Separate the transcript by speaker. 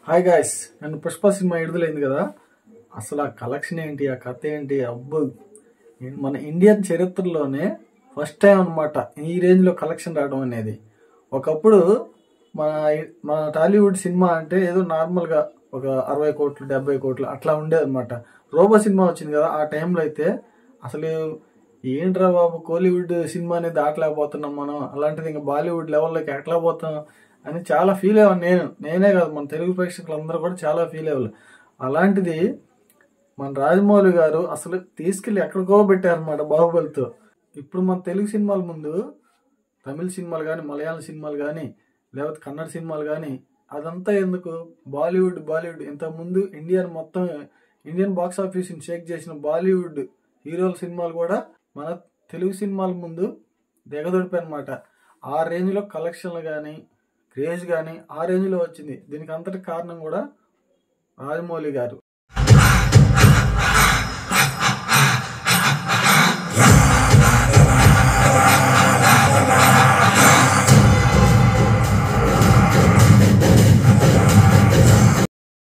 Speaker 1: Hi guys, నన్ను Pushpa cinema విడుదలైంది కదా. అసలు ఆ కలెక్షన్ ఏంటి, ఆ కథ ఏంటి, అబ్బో! మన ఇండియన్ చరిత్రలోనే ఫస్ట్ టైం అనమాట ఈ రేంజ్లో కలెక్షన్ రావడం అనేది. ఒకప్పుడు మన మన టాలీవుడ్ సినిమా అంటే ఏదో నార్మల్గా ఒక 60 కోట్లు 70 కోట్లు అట్లా ఉండేదన్నమాట. రోబో సినిమా వచ్చింది కదా, ఆ టైంలో అయితే అసలు ఏంట్రా బాబు, కోలీవుడ్ సినిమా అనేది దాటలేకపోతున్నాం మనం, అలాంటిది ఇంకా బాలీవుడ్ లెవెల్లోకి ఎట్లా పోతాం అని చాలా ఫీల్ అయ్యాను. నేనే కాదు, మన తెలుగు ప్రేక్షకులందరూ కూడా చాలా ఫీల్ అయ్యారు. అలాంటిది మన రాజమౌళి గారు అసలు తీసుకెళ్ళి ఎక్కడికో పెట్టారనమాట బాహుబలితో. ఇప్పుడు మన తెలుగు సినిమాల ముందు తమిళ సినిమాలు కానీ, మలయాళం సినిమాలు కానీ, లేకపోతే కన్నడ సినిమాలు కానీ, అదంతా ఎందుకు, బాలీవుడ్ ఇంతకుముందు ఇండియన్ బాక్స్ ఆఫీస్ని షేక్ చేసిన బాలీవుడ్ హీరోల సినిమాలు కూడా మన తెలుగు సినిమాల ముందు దిగదొడిపాయి అనమాట. ఆ రేంజ్లో కలెక్షన్లు కానీ, క్రేజ్ కానీ ఆ రేంజ్లో వచ్చింది. దీనికి అంతటి కారణం కూడా రాజమౌళి గారు.